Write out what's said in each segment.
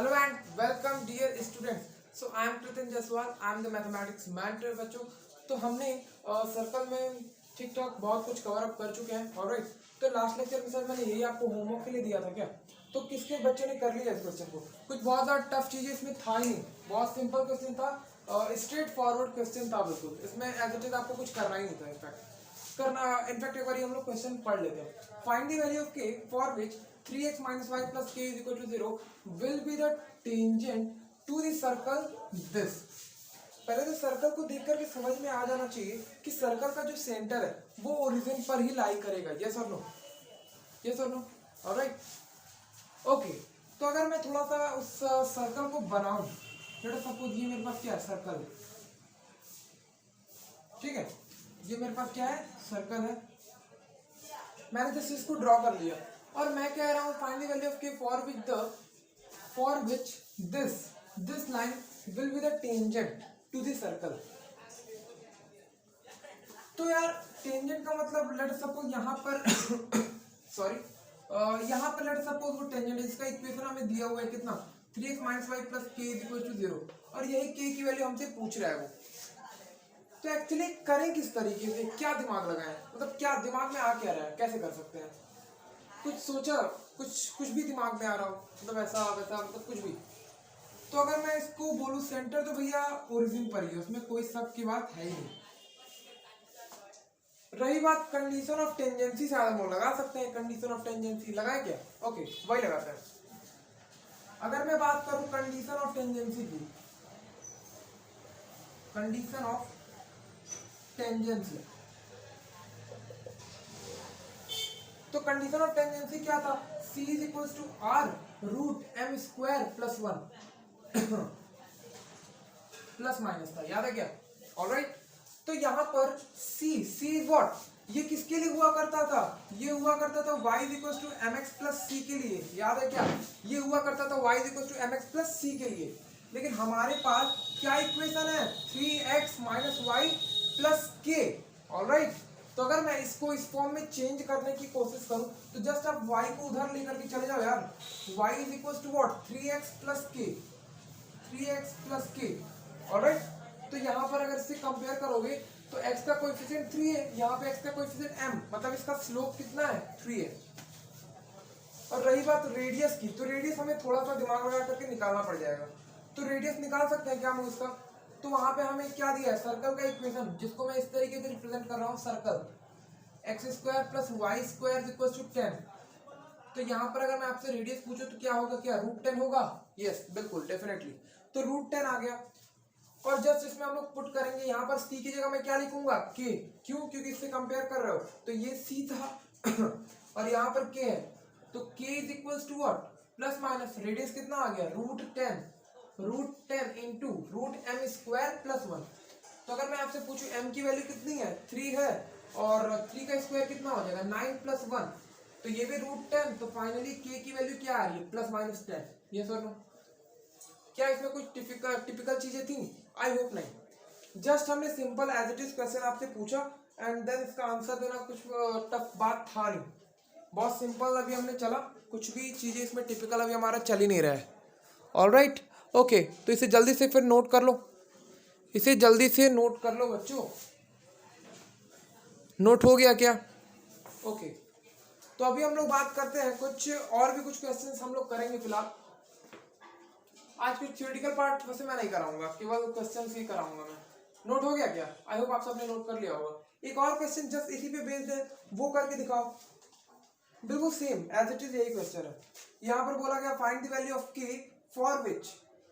Hello and welcome dear students. So I am Pratin Jaswal. I am the mathematics mentor बच्चों. तो हमने circle में ठीक ठाक बहुत कुछ कवर अप कर चुके हैं. ऑलराइट. तो लास्ट लेक्चर में सर मैंने यही आपको होमवर्क के लिए दिया था क्या? तो किसके बच्चे ने कर लिया इस क्वेश्चन को? कुछ बहुत ज़्यादा टफ चीज़ें इसमें था ही नहीं. बहुत सिंपल क्वेश्चन था. स्ट्रेट फॉरवर्ड क्वेश्चन था बिल्कुल. इसमें एज इट इज आपको कुछ करना ही नहीं था इनफैक्ट एक बार हम लोग क्वेश्चन पढ़ लेते हैं. Find the value of k for which 3x minus y plus k is equal to 0 will be the tangent to the circle this. पहले तो सर्कल को देख करके समझ में आ जाना चाहिए कि सर्कल का जो सेंटर है वो ओरिजिन पर ही लाई करेगा. यस और नो? यस और नो? ऑलराइट. ओके. तो अगर मैं थोड़ा सा उस सर्कल को बनाऊं, लेट्स सपोज ये मेरे पास क्या है? सर्कल. ठीक है, ये मेरे पास क्या है? सर्कल है. मैंने जस्ट इसको ड्रॉ कर लिया और मैं कह रहा हूं find the value of k for which this line will be the tangent to the circle. तो यार टेंजेंट का मतलब लेट सपोज यहाँ पर सॉरी यहाँ पर लेट सपोज वो टेंजेंट है. इसका इक्वेशन हमें दिया हुआ है कितना? 3x minus y plus k is equal to 0 और यही k की वैल्यू हमसे पूछ रहा है वो. तो एक्चुअली करें किस तरीके से? क्या दिमाग लगाएं? मतलब क्या दिमाग में आ क्या रहा है? कैसे कर सकते हैं? कुछ सोचा? कुछ भी दिमाग में आ रहा हो? मतलब ऐसा वैसा मतलब कुछ भी. तो अगर मैं इसको बोलूं सेंटर तो भैया ओरिजिन पर ही है, उसमें कोई शक की बात है ही नहीं. रही बात कंडीशन ऑफ टेंजेंसी, शायद हम लगा सकते हैं. कंडीशन ऑफ टेंजेंसी लगाए क्या? ओके, वही लगाते हैं. अगर मैं बात करूं कंडीशन ऑफ टेंजेंसी की, कंडीशन ऑफ टेंजेंसी, तो कंडीशन ऑफ टेंजेंसी क्या था? c is equal to R root M square plus 1 plus minus था. याद है क्या? ऑलराइट. तो यहाँ पर c इज व्हाट? ये किसके लिए हुआ करता था? ये हुआ करता था y is equal to M x plus c के लिए. याद है क्या? ये हुआ करता था y is equal to M x plus c के लिए. लेकिन हमारे पास क्या इक्वेशन है? 3x minus y plus k. Alright. तो अगर मैं इसको इस फॉर्म में चेंज करने की कोशिश करूं तो जस्ट आप y को उधर लेकर के चले जाओ यार. y is equal to what? 3x plus K. 3x plus k. Alright. तो यहाँ पर अगर इससे कंपेयर करोगे तो x का कोएफिशिएंट 3 है, यहाँ पे x का कोएफिशिएंट m, मतलब इसका स्लोप कितना है? 3 है. और रही बात रेडियस की, तो रेडियस हमें थोड़ा सा दिमाग लगा करके निकालना पड़ जाएगा. तो रेडियस निकाल सकते हैं क्या हम उसका? तो वहां पे हमें क्या दिया है? सर्कल का इक्वेशन, जिसको मैं इस तरीके से रिप्रेजेंट कर रहा हूँ. Circle X square plus Y square equal to 10. तो यहाँ पर अगर मैं आपसे रेडियस पूछूं तो क्या होगा? क्या रूट 10 होगा? यस, बिल्कुल डेफिनेटली. तो रूट 10 आ गया और जस्ट इसमें हम लोग पुट करेंगे. यहाँ पर सी की जगह मैं क्या लिखूंगा? के. क्यों? क्योंकि इससे कंपेयर कर रहे हो. तो ये सी था और यहाँ पर के है. तो K is equal to what? Plus minus radius कितना आ गया? Root 10. Root 10 into root M square plus 1. तो अगर मैं आपसे पूछूं m की वैल्यू कितनी है? 3 है और 3 का स्क्वायर कितना हो जाएगा? 9 प्लस 1. तो ये भी रूट 10. तो फाइनली k की वैल्यू क्या आ रही है? Plus minus 10. ये सर नो? क्या इसमें कुछ टिपिकल चीजें थी? आई होप नहीं. जस्ट हमने simple as it is question आपसे पूछा एंड देन इसका आंसर देना कुछ टफ बात था नहीं. बहुत सिंपल अभी हमने चला. कुछ भी चीजें इसमें टिपिकल अभी हमारा चल ही नहीं रहा है. ऑलराइट. ओके. तो इसे जल्दी से फिर नोट कर लो. इसे जल्दी से नोट कर लो बच्चों. नोट हो गया क्या? ओके. तो अभी हम लोग बात करते हैं कुछ और भी कुछ क्वेश्चंस हम लोग करेंगे फिलहाल. आज कुछ थ्योरेटिकल पार्ट वैसे मैं नहीं कराऊंगा, केवल क्वेश्चंस ही कराऊंगा मैं. नोट हो गया क्या? आई होप आप सबने नोट कर लिया होगा. एक और क्वेश्चन जस्ट इसी पे बेस्ड है, वो करके दिखाओ. बिल्कुल सेम एज इट इज यही क्वेश्चन है. यहाँ पर बोला गया find the value of k for which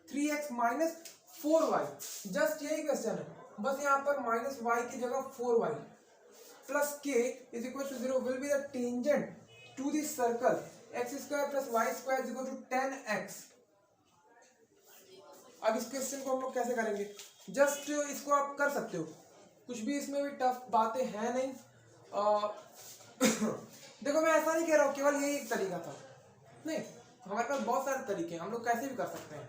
3x minus 4y. Just यही क्वेश्चन है, बस यहाँ पर माइनस y की जगह 4y plus k is equal to 0 will be the tangent to this circle x square plus y square is equal to 10x. अब इस question को हम लोग कैसे करेंगे? जस्ट इसको आप कर सकते हो. कुछ भी इसमें भी टफ बातें हैं नहीं. देखो मैं ऐसा नहीं कह रहा हूँ केवल यही एक तरीका था. नहीं, हमारे पास बहुत सारे तरीके हैं, हम लोग कैसे भी कर सकते हैं.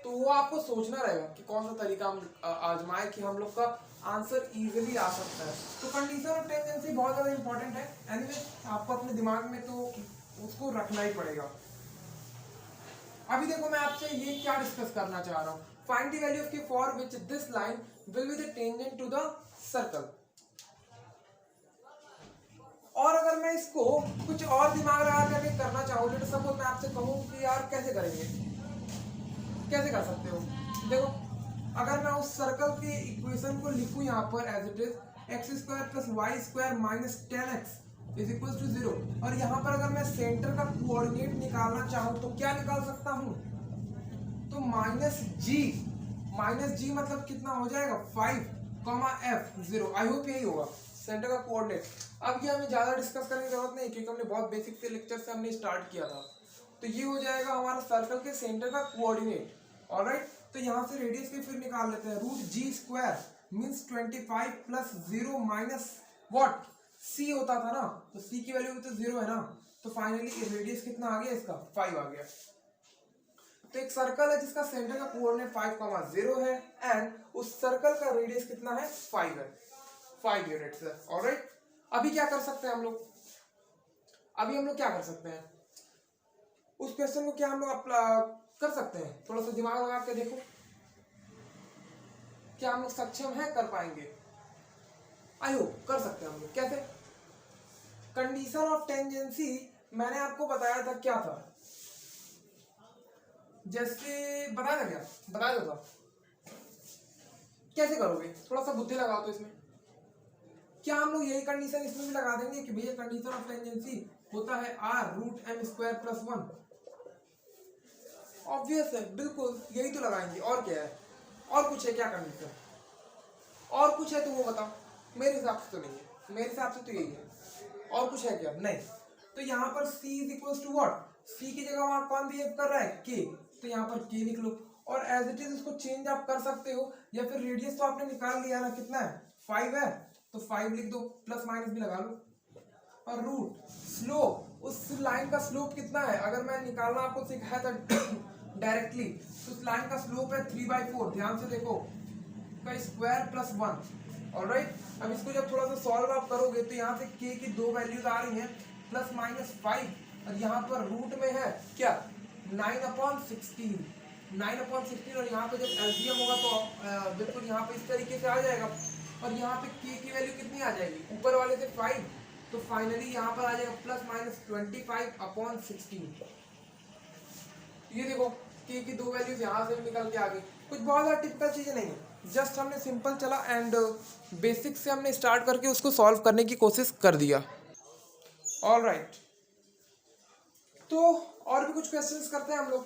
तो वो आपको सोचना रहेगा कि कौन सा तरीका हम आजमाए कि हम लोग का आंसर इजीली आ सकता है. तो कंडीशन ऑफ टेंडेंसी बहुत ज़्यादा इंपॉर्टेंट है. एनीवे आपको अपने दिमाग में तो उसको रखना ही पड़ेगा. अभी देखो मैं आपसे ये क्या डिस्कस करना चाह रहा हूँ, find the value of K for which this line will be the tangent to the circle. और अगर मैं इसको कुछ और दिमाग लगा करके करना चाहूँ, लेट सपोज मैं आपसे कहूँ कि यार कैसे करेंगे, कैसे कर सकते हो, देखो अगर मैं उस सर्कल के इक्वेशन को लिखूं यहाँ पर as it is X square plus Y square minus 10x is equal to 0, और यहाँ पर अगर मैं सेंटर का कोऑर्डिनेट निकालना चाहूँ तो क्या निकाल सकता हूँ, तो माइनस जी मतलब कितना हो जाएगा 5,f0। आई होप यही होगा सेंटर का कोऑर्डिनेट। अब ये हमें ज्यादा डिस्कस करने की जरूरत नहीं क्योंकि हमने बहुत बेसिक से लेक्चर से हमने स्टार्ट किया था। तो ये हो जाएगा हमारा सर्कल के सेंटर का कोऑर्डिनेट। ऑलराइट, तो यहाँ से रेडियस की फिर निकाल लेते हैं, root g square means 25 plus 0 minus what c होता था ना, तो सी की वैल्यू तो 0 है ना, तो फाइनली रेडियस कितना आ गया इसका 5 आ गया। तो एक सर्कल है जिसका सेंटर का कोऑर्डिनेट 5,0 है एंड उस सर्कल का रेडियस कितना है 5 है, 5 यूनिट्स है। ऑलराइट, अभी क्या कर सकते हैं हम लोग, अभी हम लोग क्या कर सकते हैं, उस क्वेश्चन को क्या हम लोग कर सकते हैं, थोड़ा सा दिमाग लगा के देखो क्या हम लोग सक्षम है, कर पाएंगे, आई होप कर सकते हैं हम लोग। कैसे, कंडीशन ऑफ टेंजेंसी मैंने आपको बताया था क्या था, जैसे बताया था, क्या बताया था, कैसे करोगे, थोड़ा सा बुद्धि लगाओ तो इसमें। क्या हम लोग यही कंडीशन इसमें भी लगा देंगे कि भैया कंडीशन ऑफ टेंजेंसी होता है R root M square plus 1, obvious है, बिल्कुल यही तो लगाएंगे, और क्या है, और कुछ है क्या कंडीशन, और कुछ है तो वो बताओ, मेरे हिसाब से तो नहीं है, मेरे हिसाब से तो यही है, और कुछ है क्या, नहीं। तो यहाँ पर c is equal to what, c की जगह वहां कौन बिहेव कर रहा है k, तो यहाँ पर k लिख लो, और एज इट इज उसको चेंज आप कर सकते हो, या फिर रेडियस तो आपने निकाल लिया ना, कितना है 5 है, तो 5 लिख दो, प्लस माइनस भी लगा लो, और रूट स्लोप, उस लाइन का स्लोप कितना है, अगर मैं निकालना आपको सिखाया था डायरेक्टली, तो उस लाइन का स्लोप है 3/4, ध्यान से देखो, का स्क्वायर प्लस 1। ऑलराइट, अब इसको जब थोड़ा सा सॉल्व आप करोगे तो यहाँ से k की दो वैल्यूज आ रही हैं, प्लस माइनस 5, और यहाँ पर रूट में है क्या 9/16, 9/16, और यहाँ पे जब एलसीएम होगा तो बिल्कुल यहाँ पे इस तरीके से आ जाएगा, और यहाँ पे k की वैल्यू कितनी आ जाएगी, ऊपर वाले से 5, तो फाइनली यहाँ पर आ जाएगा प्लस माइनस 25/16। ये देखो k की दो वैल्यूज यहाँ से निकल के आ गई, कुछ बहुत ज्यादा टिपिकल चीजें नहीं है, जस्ट हमने सिंपल चला एंड बेसिक से हमने स्टार्ट करके उसको सॉल्व करने की कोशिश कर दिया। ऑलराइट, तो और भी कुछ क्वेश्चंस करते हैं हम लोग,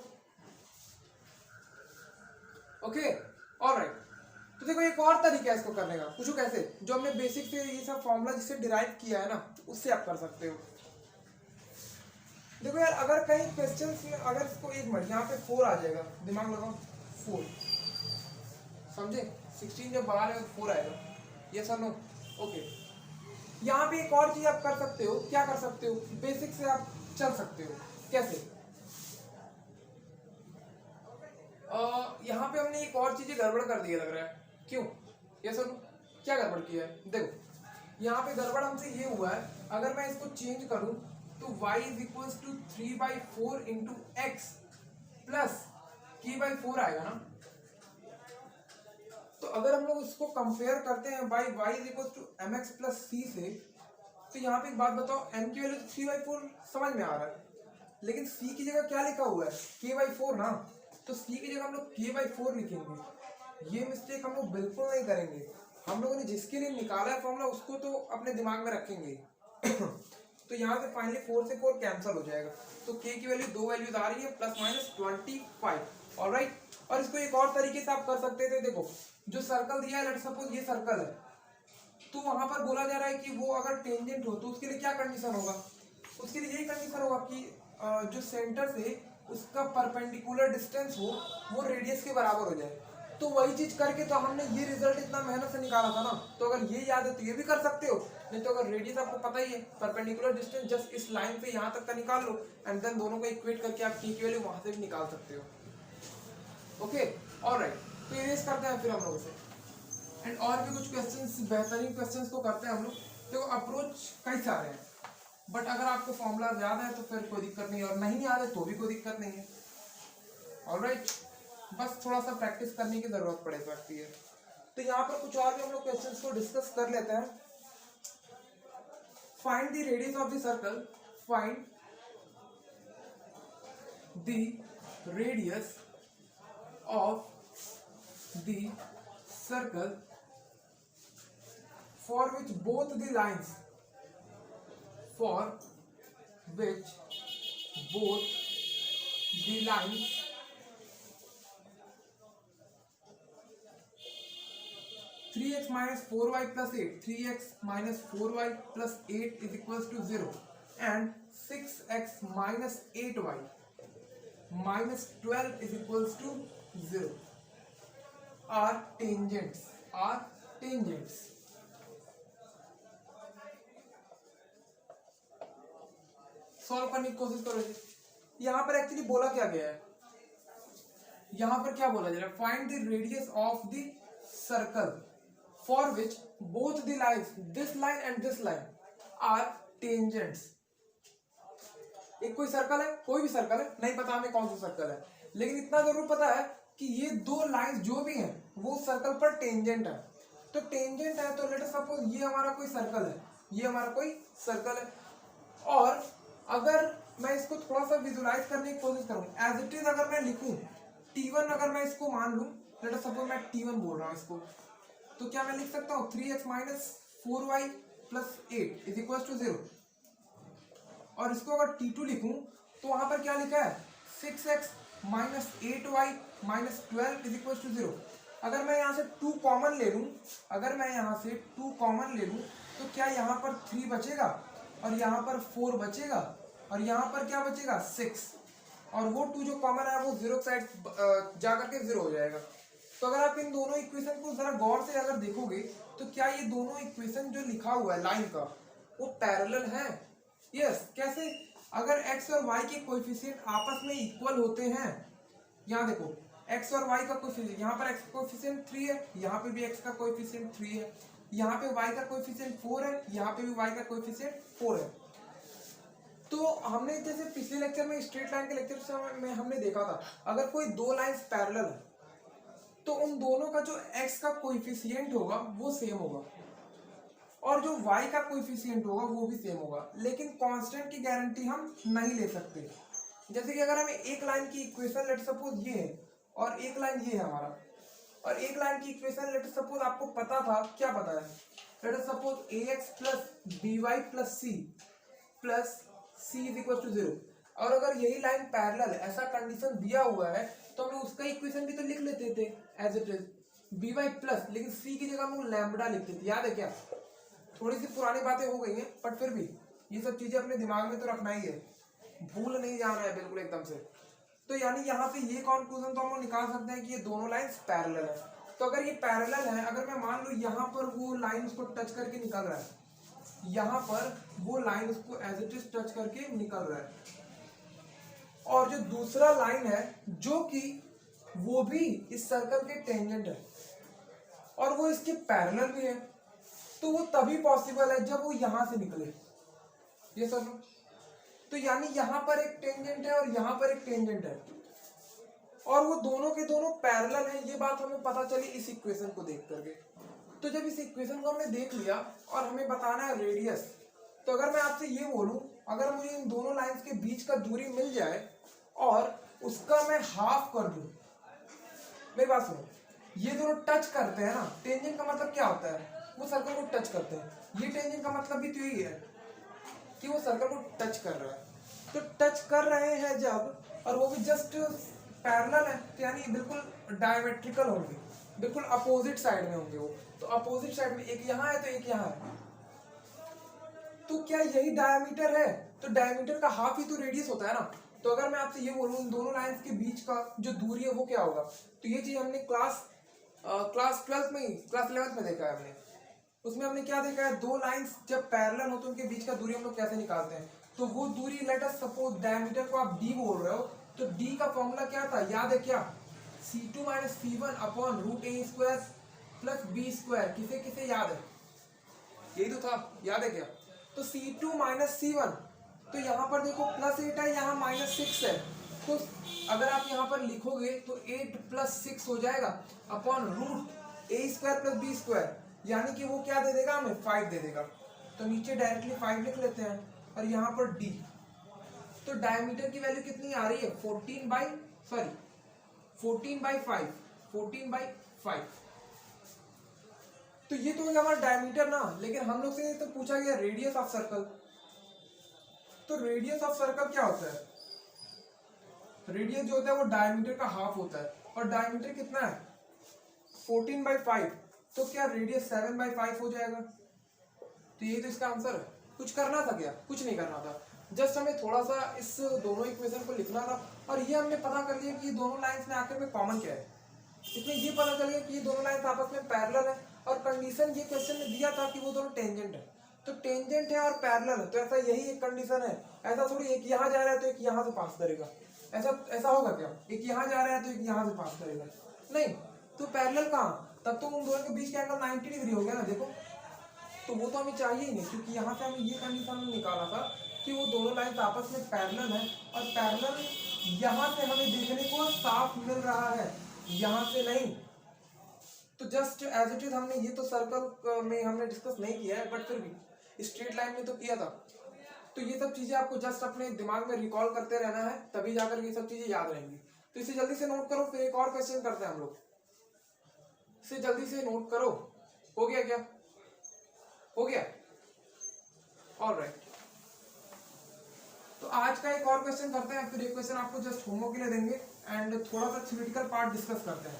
ओके। ऑलराइट, तो देखो एक और तरीका है इसको करने का, पूछो कैसे, जो हमने बेसिक से ये सब फॉर्मूला जिससे डिराइव किया है ना, उससे आप कर सकते हो। देखो यार, अगर कहीं क्वेश्चन में अगर इसको एक मिनट यहाँ पे 4 आ जाएगा, दिमाग लगाओ 4, समझे, 16 जब बढ़ा लेगा तो 4 आएगा, ये सर नो, ओके। यहाँ पे एक और चीज आप कर सकते हो, क्या कर सकते हो, बेसिक से आप चल सकते हो, कैसे, यहाँ पे हमने एक और चीजें गड़बड़ कर दी है लग रहा है, क्यों, ये सर क्या गड़बड़ किया है, देखो यहाँ पे गड़बड़ हमसे ये हुआ है, अगर मैं इसको चेंज करूं तो y is equal to 3/4 into X plus k/4 आएगा ना। तो अगर हम लोग इसको कंपेयर करते हैं by y is equal to M x plus c से, तो यहाँ पे एक बात बताओ, m की वैल्यू 3/4 समझ में आ रहा है, लेकिन c की जगह क्या लिखा हुआ है k/4 ना, तो c की जगह हम लोग k/4 लिखेंगे। ये मिस्टेक हम लोग बिल्कुल नहीं करेंगे, हम लोगों ने जिसके लिए निकाला है फॉर्मूला उसको तो अपने दिमाग में रखेंगे। तो यहाँ से फाइनली 4 से 4 कैंसिल हो जाएगा, तो k की वैल्यू दो वैल्यूज आ रही है, प्लस माइनस 25। ऑलराइट, और इसको एक और तरीके से आप कर सकते थे, देखो जो सर्कल दिया है, लेट सपोज ये सर्कल है, तो वहां पर बोला जा रहा है कि वो अगर टेंजेंट हो तो उसके लिए क्या कंडीशन होगा, उसके लिए यही कंडीशन होगा कि जो सेंटर से उसका परपेंडिकुलर डिस्टेंस हो वो रेडियस के बराबर हो जाए। तो वही चीज करके तो हमने ये रिजल्ट इतना मेहनत से निकाला था ना, तो अगर ये याद है तो ये भी कर सकते हो, नहीं तो अगर रेडियस आपको पता ही है, परपेंडिकुलर डिस्टेंस जस्ट इस लाइन से यहाँ तक का निकाल लो, एंड देन दोनों को इक्वेट करके आप k की वैल्यू वहां से भी निकाल सकते हो। ओके, ऑलराइट, तो इरेज करते हैं फिर हम लोग इसे, एंड और भी कुछ क्वेश्चंस, बेहतरीन क्वेश्चंस को करते हैं हम लोग। देखो अप्रोच कई सारे हैं, बट अगर आपको फॉर्मूला याद है तो फिर कोई दिक्कत नहीं है, और नहीं याद है तो भी कोई दिक्कत नहीं है। ऑलराइट, बस थोड़ा सा प्रैक्टिस करने की जरूरत पड़ सकती है। तो यहाँ पर कुछ और भी हम लोग क्वेश्चंस को डिस्कस कर लेते हैं। Find the radius of the circle, find the radius of the circle for which both the lines, for which both the lines 3x minus 4y plus 8, 3x minus 4y plus 8 is equals to 0 and 6x minus 8y minus 12 is equals to 0 are tangents, are tangents. Solve करने की कोशिश करो जी। यहाँ पर actually बोला क्या गया है, यहाँ पर क्या बोला जा रहा है, find the radius of the circle for which both the lines, this line and this line are tangents. एक कोई सर्कल है, कोई भी सर्कल है, नहीं पता हमें कौन सा सर्कल है, लेकिन इतना जरूर पता है कि ये दो लाइन्स जो भी हैं वो सर्कल पर टेंजेंट है। तो टेंजेंट है तो लेट अस सपोज ये हमारा कोई सर्कल है, ये हमारा कोई सर्कल है, और अगर मैं इसको थोड़ा सा विजुलाइज करने की कोशिश करूं, एज इट इज अगर मैं लिखूं T1, अगर मैं इसको मान लूं, लेट अस सपोज मैं T1 बोल रहा हूं इसको, तो क्या मैं लिख सकता हूं 3x minus 4y plus 8 is equals to 0। और इसको अगर T2 लिखूं तो वहां पर क्या लिखा है 6x minus 8y minus 12 is equals to 0। अगर मैं यहाँ से 2 कॉमन ले लूं, अगर मैं यहाँ से 2 कॉमन ले लूं तो क्या यहाँ पर 3 बचेगा और यहाँ पर 4 बचेगा और यहाँ पर क्या बचेगा 6, और वो 2 जो कॉमन है वो 0 साइड जाकर के 0 हो जाएगा। तो अगर आप इन दोनों इक्वेशन को जरा गौर से अगर देखोगे तो क्या ये दोनों इक्वेशन जो लिखा हुआ है लाइन का वो पैरेलल है? यस। कैसे? अगर x और y के कोएफिशिएंट आपस में इक्वल होते हैं, यहाँ देखो x और y का कोएफिशिएंट, यहाँ पर x का कोएफिशिएंट 3 है, यहाँ पे भी x का कोएफिशिएंट 3 है, यहाँ पे y का कोएफिशिएंट 4 है, यहाँ पे भी y का कोएफिशिएंट 4 है। तो हमने जैसे पिछले लेक्चर में स्ट्रेट लाइन के लेक्चर में हमने देखा था, अगर कोई दो लाइंस पैरेलल है तो उन दोनों का जो x का कोएफिशिएंट होगा वो सेम होगा और जो y का कोएफिशिएंट होगा वो भी सेम होगा, लेकिन कांस्टेंट की गारंटी हम नहीं ले सकते। जैसे कि अगर हमें एक लाइन की इक्वेशन लेट सपोज ये है और एक लाइन ये है हमारा, और एक लाइन की इक्वेशन लेट सपोज आपको पता था, क्या पता है, let suppose ax plus by plus c plus c is equal to 0, और अगर यही लाइन पैरेलल है, ऐसा कंडीशन दिया हुआ है, तो हम उसका इक्वेशन भी तो लिख लेते थे as it is by plus, लेकिन c की जगह हम लैम्बडा लिखते थे। याद है क्या? थोड़ी सी पुरानी बातें हो गई हैं, बट फिर भी ये सब चीजें अपने दिमाग में तो रखना ही है, भूल नहीं जाना है बिल्कुल एकदम से। तो यानी यहाँ से ये कंक्लूजन तो हम लोग निकाल सकते हैं कि ये दोनों लाइंस पैरेलल है। तो अगर ये पैरेलल है, अगर मैं मान लूँ यहाँ पर वो लाइन उसको टच करके निकल रहा है, यहाँ पर वो लाइन उसको एज इट इज टच करके निकल रहा है, और जो दूसरा लाइन है जो कि वो भी इस सर्कल के टेंजेंट है और वो इसके पैरेलल भी है, तो वो तभी पॉसिबल है जब वो यहां से निकले। ये सब तो यानी यहाँ पर एक टेंजेंट है और यहाँ पर एक टेंजेंट है और वो दोनों के दोनों पैरेलल है, ये बात हमें पता चली इस इक्वेशन को देख करके। तो जब इस इक्वेशन को हमने देख लिया और हमें बताना है रेडियस, तो अगर मैं आपसे ये बोलूं, अगर मुझे इन दोनों लाइंस के बीच का दूरी मिल जाए और उसका मैं हाफ कर दूं, मेरी बात सुनो, ये दोनों टच करते हैं ना, टेंजेंट का मतलब क्या होता है, वो सर्कल को टच करते हैं, ये टेंजेंट का मतलब भी तो यही है कि वो सर्कल को टच कर रहा है। तो टच कर रहे हैं जब, और वो भी जस्ट पैरेलल है, तो यानी बिल्कुल डायमेट्रिकल होंगे, बिल्कुल अपोजिट साइड में होंगे वो। तो अपोजिट साइड में एक यहाँ है तो एक यहाँ है, तो क्या यही डायमीटर है? तो डायमीटर का हाफ ही तो रेडियस होता है ना। तो अगर मैं आपसे ये बोलूं इन दोनों लाइंस के बीच का जो दूरी है वो क्या होगा, तो ये चीज हमने क्लास 12th में ही, क्लास 11th में देखा है हमने। उसमें हमने क्या देखा है, दो लाइंस जब पैरेलल होते हैं उनके बीच का दूरी हम लोग कैसे निकालते हैं। तो वो दूरी लेट अस सपोज डायमीटर को आप d बोल रहे हो, तो d का फॉर्मूला क्या था, याद है क्या, c2 minus c1 upon root a square plus b square. किसे किसे याद है? यही तो था, याद है क्या? तो c2 माइनस c1, तो यहाँ पर देखो प्लस 8 है, यहाँ माइनस 6 है, तो अगर आप यहाँ पर लिखोगे तो 8 + 6 हो जाएगा अपॉन रूट ए स्क्वायर प्लस बी स्क्वायर, यानी कि वो क्या दे देगा हमें 5 दे देगा। तो नीचे डायरेक्टली 5 लिख लेते हैं और यहाँ पर डी। तो डायमीटर की वैल्यू कितनी आ रही है 14/5। तो ये तो हमारा डायमीटर ना, लेकिन हम लोग से तो पूछा गया रेडियस ऑफ सर्कल। तो रेडियस ऑफ सर्कल क्या होता है, रेडियस जो होता है वो डायमीटर का हाफ होता है, और डायमीटर कितना है 14/5, तो क्या रेडियस 7/5 हो जाएगा। तो ये तो इसका आंसर है। कुछ करना था क्या, कुछ नहीं करना था, जस्ट हमें थोड़ा सा इस दोनों इक्वेशन को लिखना था, और ये हमने पता कर लिया कि ये दोनों लाइंस में आखिर में कॉमन क्या है। इसमें ये पता चल गया कि ये दोनों लाइंस आपस में पैरेलल है, और कंडीशन ये क्वेश्चन में दिया था कि वो दोनों टेंजेंट है। तो टेंजेंट है और पैरेलल है, तो ऐसा यही एक कंडीशन है। ऐसा थोड़ी एक यहाँ जा रहा है तो एक यहाँ से पास करेगा, ऐसा होगा क्या, एक यहाँ जा रहा है तो एक यहाँ से पास करेगा, नहीं। तो पैरेलल कहाँ, तब तो उन दोनों के बीच का एंगल 90 डिग्री हो गया ना, देखो। तो वो तो हमें चाहिए ही नहीं, क्योंकि यहाँ से हमें ये कंडीशन निकाला था कि वो दोनों लाइंस आपस में पैरेलल है, और पैरेलल यहाँ से हमें देखने को साफ मिल रहा है, यहाँ से नहीं। तो जस्ट एज इट इज हमने ये तो सर्कल में हमने डिस्कस नहीं किया है, बट फिर भी स्ट्रेट लाइन में तो किया था। तो ये सब चीजें आपको जस्ट अपने दिमाग में रिकॉल करते रहना है, तभी जाकर ये सब चीजें याद रहेंगी। तो इसे जल्दी से नोट करो, फिर एक और क्वेश्चन करते हैं हम लोग। इसे जल्दी से नोट करो, हो गया क्या, हो गया, ऑलराइट। तो आज का एक और क्वेश्चन करते हैं, फिर एक क्वेश्चन आपको जस्ट होमवर्क के लिए देंगे, एंड थोड़ा सा थ्योरेटिकल पार्ट डिस्कस करते हैं।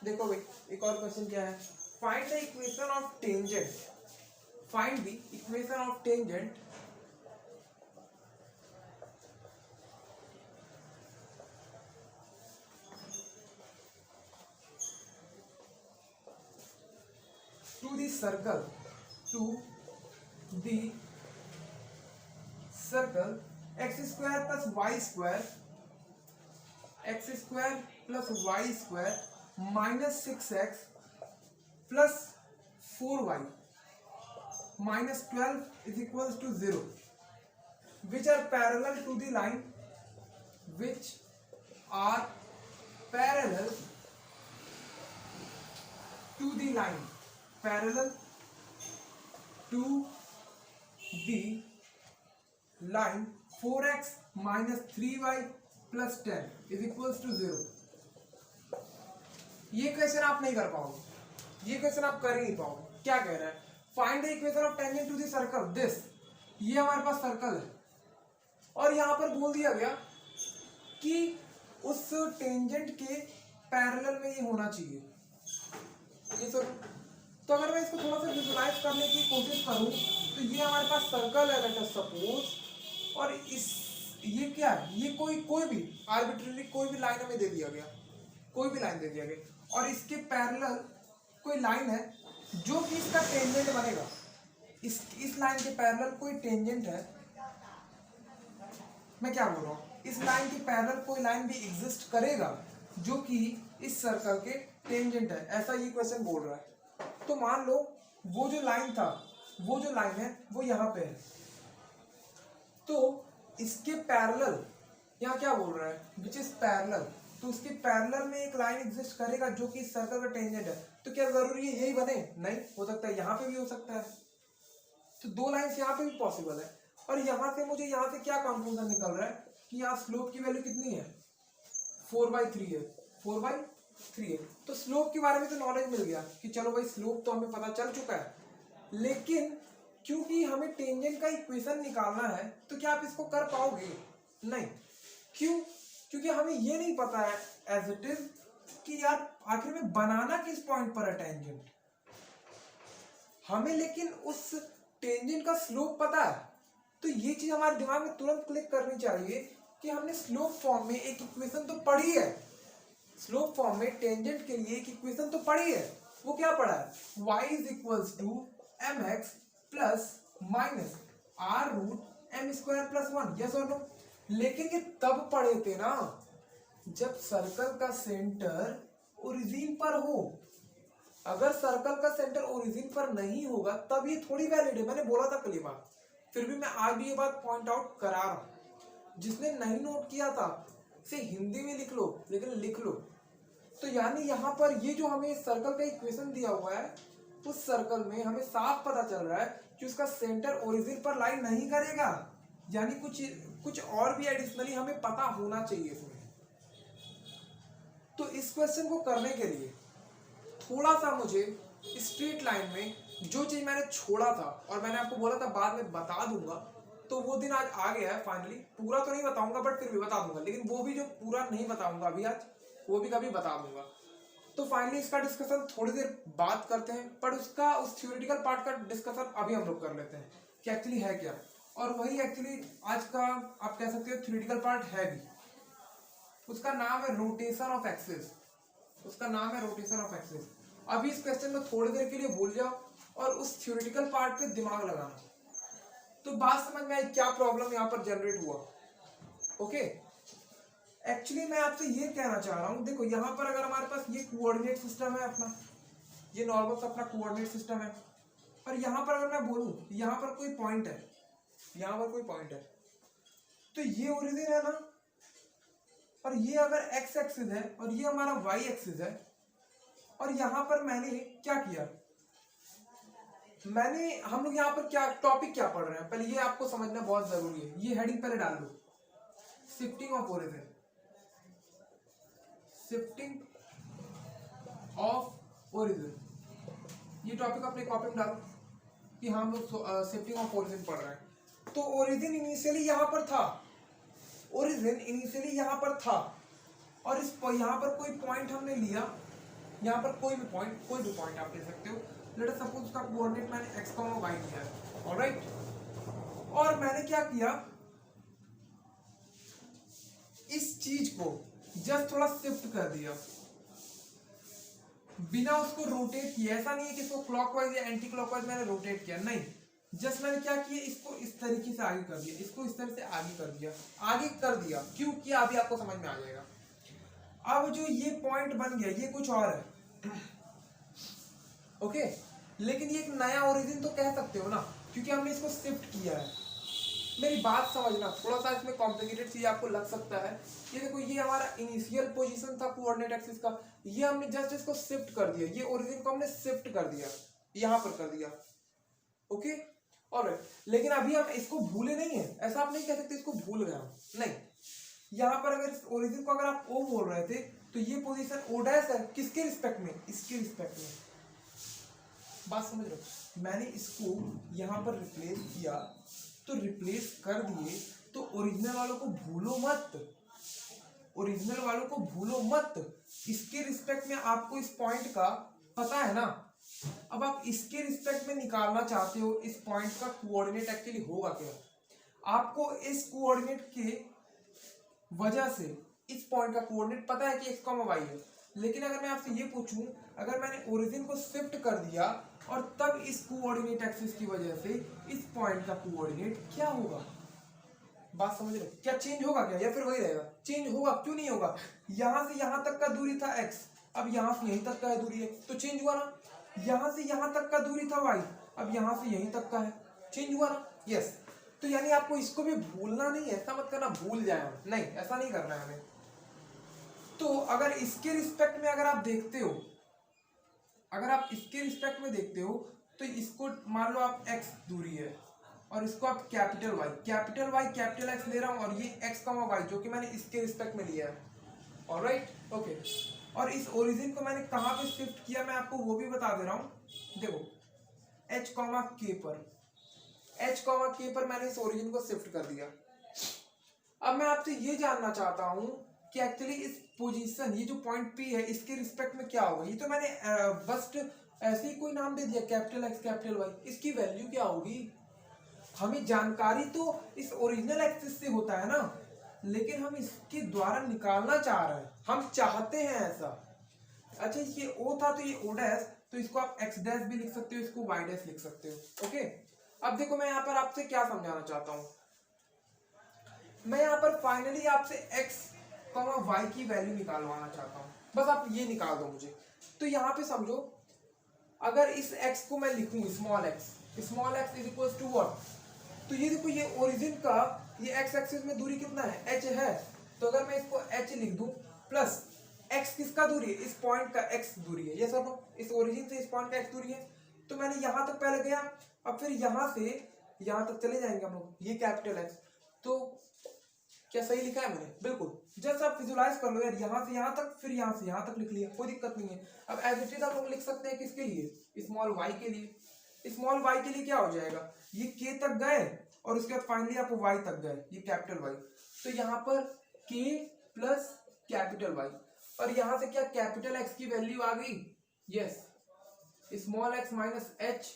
देखो भाई, एक और क्वेश्चन क्या है, find the equation of tangent, find the equation of tangent to the circle x square plus y square minus 6x plus 4y minus 12 is equals to 0, which are parallel to the line, which are parallel to the line, parallel to the line 4x minus 3y plus 10 is equals to 0। ये question आप नहीं कर पाओगे, ये question आप कर ही नहीं पाओगे। क्या कह रहा है, find the equation of tangent to the circle this, ये हमारे पास सर्कल है, और यहां पर बोल दिया गया कि उस टेंजेंट के पैरेलल में ये होना चाहिए, ये सब। तो अगर मैं इसको थोड़ा सा विजुलाइज करने की कोशिश करूं, तो ये हमारे पास सर्कल है, लेट अस सपोज, और इस ये क्या है, ये कोई भी आर्बिट्ररी कोई भी लाइन हमें दे दिया गया, कोई भी लाइन दे दिया गया, और इसके पैरेलल कोई लाइन है जो कि इसका टेंजेंट बनेगा। इस लाइन के पैरेलल कोई टेंजेंट है, मैं क्या बोल रहा हूँ, इस लाइन के पैरेलल कोई लाइन भी एग्जिस्ट करेगा जो कि इस सर्कल के टेंजेंट है, ऐसा ये क्वेश्चन बोल रहा है। तो मान लो वो जो लाइन था, वो जो लाइन है वो यहाँ पे है, तो इसके पैरेलल यहाँ क्या बोल रहा है, विच इज पैरेलल, तो उसके पैरेलल में एक लाइन एग्जिस्ट करेगा जो कि इस सर्कल का टेंजेंट है। तो क्या जरूरी है यही बने, नहीं हो सकता है यहाँ पे भी हो सकता है। तो दो लाइंस यहाँ पे भी पॉसिबल है, और यहाँ से मुझे यहाँ से क्या कंक्लूजन निकल रहा है कि यहाँ स्लोप की वैल्यू कितनी है 4/3 है, 4/3 है। तो स्लोप के बारे में तो नॉलेज मिल गया कि चलो भाई स्लोप तो हमें पता चल चुका है, लेकिन क्योंकि हमें टेंजेंट का इक्वेशन निकालना है, तो क्या आप इसको कर पाओगे, नहीं। क्यों, क्योंकि हमें ये नहीं पता है एज इट इज कि यार आखिर में बनाना किस पॉइंट पर है टेंजेंट, हमें लेकिन उस टेंजेंट का स्लोप पता है। तो ये चीज हमारे दिमाग में तुरंत क्लिक करनी चाहिए कि हमने स्लोप फॉर्म में एक इक्वेशन तो पढ़ी है, स्लोप फॉर्म में टेंजेंट के लिए एक इक्वेशन तो पढ़ी है। वो क्या पढ़ा है, y is equals to mx plus minus r root m square plus 1, yes और नो। लेकिन ये तब पढ़े थे ना जब सर्कल का सेंटर ओरिजिन पर हो। अगर सर्कल का सेंटर ओरिजिन पर नहीं होगा तब ये थोड़ी वैलिड है, मैंने बोला था कल बात, फिर भी मैं आज भी ये बात पॉइंट आउट करा रहा हूं। जिसने नहीं नोट किया था इसे हिंदी में लिख लो, लेकिन लिख लो। तो यानी यहाँ पर ये जो हमें सर्कल का इक्वेशन दिया हुआ है, उस सर्कल में हमें साफ पता चल रहा है कि उसका सेंटर ओरिजिन पर लाई नहीं करेगा। यानी कुछ और भी एडिशनली हमें पता होना चाहिए इसमें। तो इस क्वेश्चन को करने के लिए थोड़ा सा मुझे स्ट्रेट लाइन में जो चीज मैंने छोड़ा था और मैंने आपको बोला था बाद में बता दूंगा, तो वो दिन आज आ गया है फाइनली। पूरा तो नहीं बताऊंगा बट फिर भी बता दूंगा, लेकिन वो भी जो पूरा नहीं बताऊंगा अभी आज, वो भी कभी बता दूंगा। तो फाइनली इसका डिस्कशन थोड़ी देर बाद करते हैं, पर उसका उस थ्योरेटिकल पार्ट का डिस्कशन अभी हम लोग कर लेते हैं कि एक्चुअली है क्या। और वही एक्चुअली आज का आप कह सकते हो थ्योरेटिकल पार्ट है भी। उसका नाम है रोटेशन ऑफ एक्सिस। उसका नाम है रोटेशन ऑफ एक्सिस। अभी इस क्वेश्चन को थोड़ी देर के लिए भूल जाओ और उस थ्योरेटिकल पार्ट पे दिमाग लगाना। तो बात समझ में आई क्या प्रॉब्लम यहाँ पर जनरेट हुआ। ओके, एक्चुअली मैं आपसे ये कहना चाह रहा हूँ, देखो यहाँ पर अगर हमारे पास ये कोऑर्डिनेट सिस्टम है अपना, ये नॉर्मल सा अपना कोऑर्डिनेट सिस्टम है, और यहाँ पर अगर मैं बोलूँ यहाँ पर कोई पॉइंट है, यहाँ पर कोई पॉइंट है, तो ये ओरिजिन है ना, और ये अगर एक्स एक्सिस है और ये हमारा वाई एक्सिस है, और यहाँ पर मैंने क्या किया, हम लोग यहाँ पर क्या टॉपिक क्या पढ़ रहे हैं पहले ये आपको समझना बहुत जरूरी है। ये हेडिंग पहले डाल दो, shifting of origin. Shifting of origin, ये टॉपिक अपने कॉपी में डालो कि हम लोग शिफ्टिंग ऑफ ओरिजिन पढ़ रहे हैं। तो ओरिजिन इनिशियली यहाँ पर था, ओरिजिन इनिशियली यहाँ पर था, और इस यहाँ पर कोई पॉइंट हमने लिया, यहाँ पर कोई भी पॉइंट आप ले सकते हो। लेट अस सपोज उसका कोऑर्डिनेट मैंने x, y लिया है, ऑलराइट। और मैंने क्या किया, इस चीज को जस्ट थोड़ा शिफ्ट कर दिया बिना उसको रोटेट किया। ऐसा नहीं है कि इसको क्लॉकवाइज या एंटी क्लॉकवाइज मैंने रोटेट किया, नहीं, जस्ट मैंने क्या किया, इसको इस तरीके से आगे कर दिया, इसको इस तरह से आगे कर दिया। क्यों किया अभी आपको समझ में आ जाएगा। अब जो ये पॉइंट बन गया ये कुछ और है, ओके, लेकिन ये एक नया ओरिजिन तो कह सकते हो ना, क्योंकि हमने इसको शिफ्ट किया है। मेरी बात समझना, थोड़ा सा इसमें कॉम्प्लिकेटेड चीज आपको लग सकता है। ये देखो, ये हमारा इनिशियल पोजीशन था कोऑर्डिनेट एक्सिस का, ये हमने जस्ट इसको शिफ्ट कर दिया, ये ओरिजिन को हमने शिफ्ट कर दिया, यहां पर कर दिया, ओके, ऑलराइट। लेकिन अभी हम इसको भूले नहीं है, ऐसा आप नहीं कह सकते इसको भूल गया हम, नहीं। यहाँ पर अगर ओरिजिन को अगर आप ओ बोल रहे थे तो ये पोजीशन ओ डैश है, किसके रिस्पेक्ट में, इसके रिस्पेक्ट में। बात समझ रहे हो, मैंने इसको यहाँ पर रिप्लेस किया, तो रिप्लेस कर दिए, तो ओरिजिनल वालों को भूलो मत, ओरिजिनल वालों को भूलो मत। इसके रिस्पेक्ट में आपको इस पॉइंट का पता है ना, अब आप इसके रिस्पेक्ट में निकालना चाहते हो इस पॉइंट का कोऑर्डिनेट एक्चुअली होगा क्या। आपको इस कोऑर्डिनेट के वजह से इस पॉइंट का कोऑर्डिनेट पता है कि x, y है, लेकिन अगर मैं आपसे ये पूछूं, अगर मैंने ओरिजिन को शिफ्ट कर दिया और तब इस कोऑर्डिनेट एक्सिस की वजह से इस पॉइंट का कोऑर्डिनेट क्या होगा। बात समझ रहे, क्या चेंज होगा क्या या फिर वही रहेगा। चेंज होगा, क्यों नहीं होगा, यहां से यहां तक का दूरी था x, अब यहां से यहीं तक का है दूरी x, तो चेंज हुआ ना। यहां से यहां तक का दूरी था y, अब यहां से यहीं तक का है, चेंज हुआ ना, यस। तो यानी आपको इसको भी भूलना नहीं है, ऐसा मत करना भूल जाए हम, नहीं, ऐसा नहीं करना है हमें। तो अगर इसके रिस्पेक्ट में अगर आप देखते हो, अगर आप इसके रिस्पेक्ट में देखते हो, तो इसको मान लो आप x दूरी है और इसको आप कैपिटल y कैपिटल x ले रहा हूं, और ये x, y जो कि मैंने इसके रिस्पेक्ट में लिया है, ऑलराइट, ओके। और इस ओरिजिन को मैंने कहां पे शिफ्ट किया मैं आपको वो भी बता दे रहा हूं। देखो h, k पर मैंने इस ओरिजिन को शिफ्ट कर दिया। अब मैं आपसे ये जानना चाहता हूं कि एक्चुअली इस पोजीशन, ये जो पॉइंट P है, इसके रिस्पेक्ट में क्या होगा। ये तो मैंने बस ऐसे ही कोई नाम दे दिया, कैपिटल x कैपिटल y, इसकी वैल्यू क्या होगी। हमें जानकारी तो इस ओरिजिनल एक्सिस से होता है ना, लेकिन हम इसके द्वारा निकालना चाह रहे हैं, हम चाहते हैं ऐसा। अच्छा, ये O था तो ये O डैश, तो इसको आप x डैश भी लिख सकते हो, इसको y डैश लिख सकते हो, ओके। अब देखो मैं यहाँ पर आपसे क्या समझाना चाहता हूँ, मैं यहाँ पर फाइनली आपसे x, y की वैल्यू निकालवाना चाहता हूँ, बस आप ये निकाल दो मुझे। तो यहाँ पे समझो, अगर इस x को मैं लिखूं small x is equal to what, तो ये देखो ये ओरिजिन का ये एक्स एक्सिस में दूरी कितना है, एच है। तो अगर मैं इसको एच लिख दूं प्लस एक्स किसका दूरी है, इस पॉइंट का एक्स दूरी है, ये सब इस ओरिजिन से इस पॉइंट का एक्स दूरी है। तो मैंने यहां तक पहले गया, अब फिर यहां से यहां तक चले जाएंगे हम लोग, ये कैपिटल एक्स। तो क्या सही लिखा है मैंने, बिल्कुल। जस्ट आप विजुलाइज कर लो यार, यहां से यहां तक फिर यहां से यहां तक लिख लिया, कोई दिक्कत नहीं है। अब एज इट इज आप लोग लिख सकते हैं किसके लिए, स्मॉल वाई के लिए। स्मॉल वाई के लिए क्या हो जाएगा, ये के तक गए और उसके बाद फाइनली आप वाई तक गए, ये कैपिटल वाई। तो यहाँ पर के प्लस कैपिटल वाई, और यहां से क्या कैपिटल एक्स की वैल्यू आ गई, yes, small x minus H,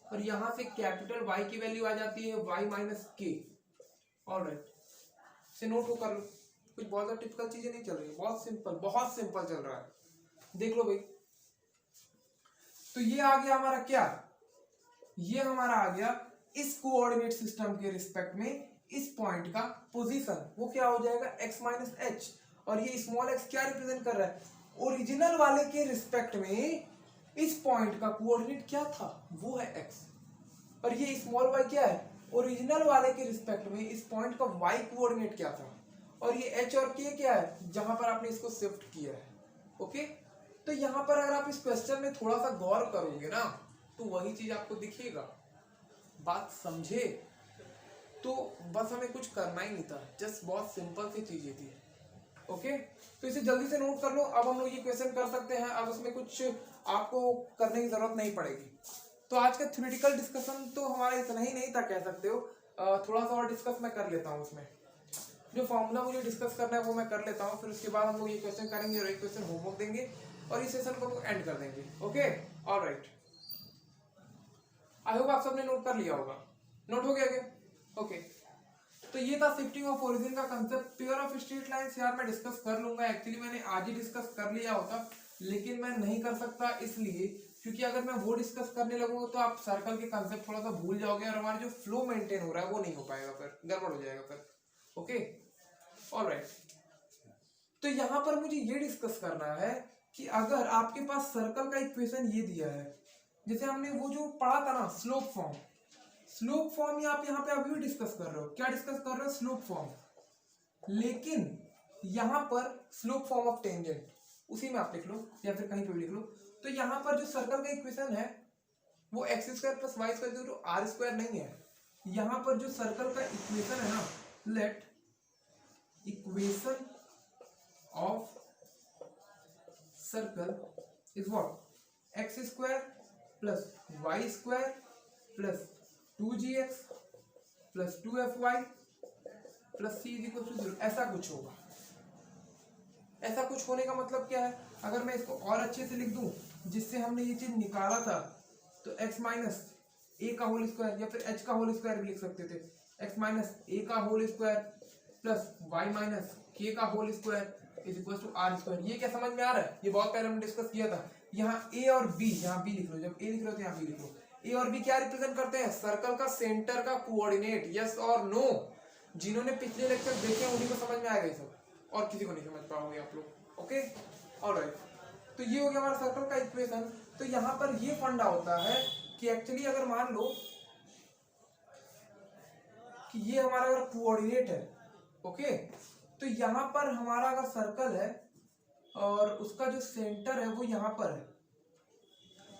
और यहां से कैपिटल वाई की वैल्यू आ जाती है वाई माइनस के। ऑलराइट, से नोट हो कर लो, कुछ बहुत ज्यादा टिपिकल चीजें नहीं चल रही, बहुत सिंपल चल रहा है, देख लो भाई। तो ये आ गया हमारा क्या, ये हमारा आ गया इस कोऑर्डिनेट सिस्टम के रिस्पेक्ट में इस पॉइंट का पोजीशन, वो क्या हो जाएगा x माइनस एच। और ये स्मॉल x क्या रिप्रेजेंट कर रहा है, ओरिजिनल वाले के रिस्पेक्ट में इस पॉइंट का कोऑर्डिनेट क्या था, वो है x। और ये स्मॉल y क्या है, ओरिजिनल वाले के रिस्पेक्ट में इस पॉइंट का y कोऑर्डिनेट क्या था। और ये h और k क्या है, जहां पर आपने इसको शिफ्ट किया है। ओके, तो यहां पर अगर आप इस क्वेश्चन में थोड़ा सा गौर करोगे ना, तो वही चीज आपको दिखेगा, बात समझे। तो बस हमें कुछ करना ही नहीं था, जस्ट बहुत सिंपल सी चीजें थी। ओके, तो इसे जल्दी से नोट कर लो। अब हम लोग ये क्वेश्चन कर सकते हैं, अब उसमें कुछ आपको करने की जरूरत नहीं पड़ेगी। तो आज का थ्योरेटिकल डिस्कशन तो हमारा इतना ही नहीं था, कह सकते हो। थोड़ा सा और डिस्कस मैं कर लेता हूँ, उसमें जो फॉर्मूला मुझे डिस्कस करना है वो मैं कर लेता हूँ। फिर उसके बाद हम लोग ये क्वेश्चन करेंगे और एक क्वेश्चन होमवर्क देंगे और इस सेशन को एंड कर देंगे। ओके, ऑलराइट, आई होप आप सबने नोट कर लिया होगा। नोट हो गया क्या? ओके, तो ये था शिफ्टिंग ऑफ ओरिजिन का concept. Pair of straight lines यार मैं डिस्कस कर लूंगा, एक्चुअली मैंने आज ही डिस्कस कर लिया होता, लेकिन मैं नहीं कर सकता इसलिए क्योंकि अगर मैं वो डिस्कस करने लगूंगा तो आप सर्कल के कंसेप्ट थोड़ा सा भूल जाओगे और हमारा जो फ्लो मेंटेन हो रहा है वो नहीं हो पाएगा, फिर गड़बड़ हो जाएगा फिर। ओके, ऑलराइट, तो यहां पर मुझे ये डिस्कस करना है कि अगर आपके पास सर्कल का इक्वेशन ये दिया है, जैसे हमने वो जो पढ़ा था ना स्लोप फॉर्म, स्लोप फॉर्म आप यहाँ पे अभी भी डिस्कस कर रहे हो। क्या डिस्कस कर रहे हो? Slope form. लेकिन यहाँ पर स्लोप फॉर्म ऑफ टेंजेंट, उसी में आप लिख लो या फिर कहीं पे भी लिख लो। तो यहाँ पर जो सर्कल का इक्वेशन है वो X square plus Y square R square नहीं है। यहाँ पर जो सर्कल का इक्वेशन है ना, let equation of circle is what, X square plus Y square plus 2gx plus 2fy plus c equal to 0, ऐसा कुछ होगा। ऐसा कुछ होने का मतलब क्या है, अगर मैं इसको और अच्छे से लिख दूं, जिससे हमने ये चीज निकाला था, तो x माइनस ए का होल स्क्वायर या फिर h का होल स्क्वायर भी लिख सकते थे, x माइनस ए का whole square plus y minus K का whole square is equal to are square. ये क्या समझ में आ रहा है? ये बहुत पहले हमने डिस्कस किया था। यहाँ a और b, यहाँ b लिख लो, जब a लिख रहे हो तो यहाँ b लिख लो। ए और बी क्या रिप्रेजेंट करते हैं? सर्कल का सेंटर का कोऑर्डिनेट। यस और नो? जिन्होंने पिछले लेक्चर देखे हैं उन्हीं को समझ में आएगा ये सब, और किसी को नहीं समझ पाओगे आप लोग। ओके, ऑलराइट, तो ये हो गया हमारा सर्कल का इक्वेशन। तो यहाँ पर ये फंडा होता है कि एक्चुअली अगर मान लो कि ये हमारा अगर कोऑर्डिनेट है, ओके, तो यहाँ पर हमारा अगर सर्कल है और उसका जो सेंटर है वो यहाँ पर है।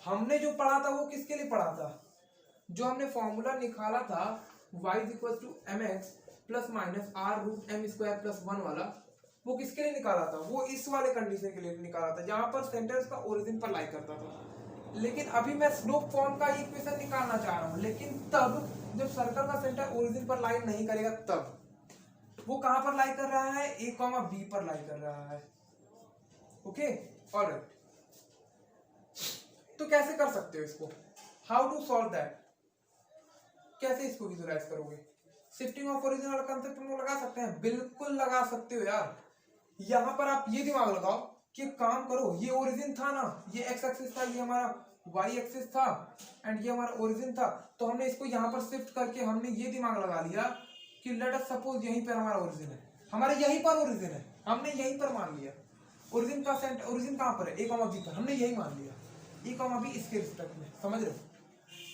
हमने जो पढ़ा था वो किसके लिए पढ़ा था? जो हमने फॉर्मूला निकाला था y equal to M x plus minus are root M square plus 1 वाला, वो किसके लिए निकाला था? वो इस वाले कंडीशन के लिए निकाला था जहां पर सेंटर उसका ओरिजिन पर लाई करता था। लेकिन अभी मैं स्लोप फॉर्म का इक्वेशन निकालना चाह रहा हूं, लेकिन तब जब सर्कल का सेंटर ओरिजिन पर लाई नहीं करेगा, तब वो कहां पर लाई कर रहा है? a, b पर लाई कर रहा है। ओके, ऑलराइट, तो कैसे कर सकते हो इसको? How to solve that? कैसे इसको विजुलाइज करोगे? शिफ्टिंग ऑफ ओरिजिन वाला कंसेप्ट हम लोग लगा सकते हैं, बिल्कुल लगा सकते हो यार। यहां पर आप ये दिमाग लगाओ कि काम करो, ये ओरिजिन था ना, ये एक्स एक्सिस था, ये हमारा वाई एक्सिस था एंड ये हमारा ओरिजिन था। तो हमने इसको यहाँ पर शिफ्ट करके हमने ये दिमाग लगा लिया कि लेट अस सपोज यहीं पर हमारा ओरिजिन है, हमारे यहीं पर ओरिजिन है, हमने यहीं पर मान लिया। ओरिजिन का सेंटर, ओरिजिन कहाँ पर है? a, b पर, हमने यही मान लिया। a, b इसके रिस्पेक्ट में, समझ रहे हो?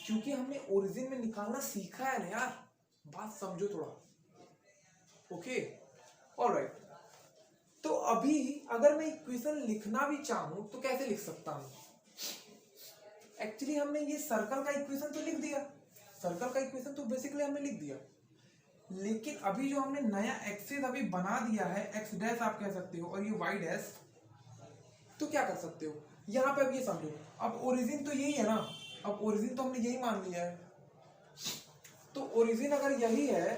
क्योंकि हमने ओरिजिन में निकालना सीखा है ना यार, बात समझो थोड़ा, ओके, ऑलराइट। तो अभी अगर मैं इक्वेशन लिखना भी चाहूं तो कैसे लिख सकता हूं? एक्चुअली हमने ये सर्कल का इक्वेशन तो लिख दिया, सर्कल का इक्वेशन तो बेसिकली हमने लिख दिया, लेकिन अभी जो हमने नया एक्सिस अभी बना दिया है, एक्स डैश आप कह सकते हो, और ये वाई डैश, तो क्या कर सकते हो यहाँ पे? अब ये समझो, अब ओरिजिन तो यही है ना, अब ओरिजिन तो हमने यही मान लिया है, तो ओरिजिन अगर यही है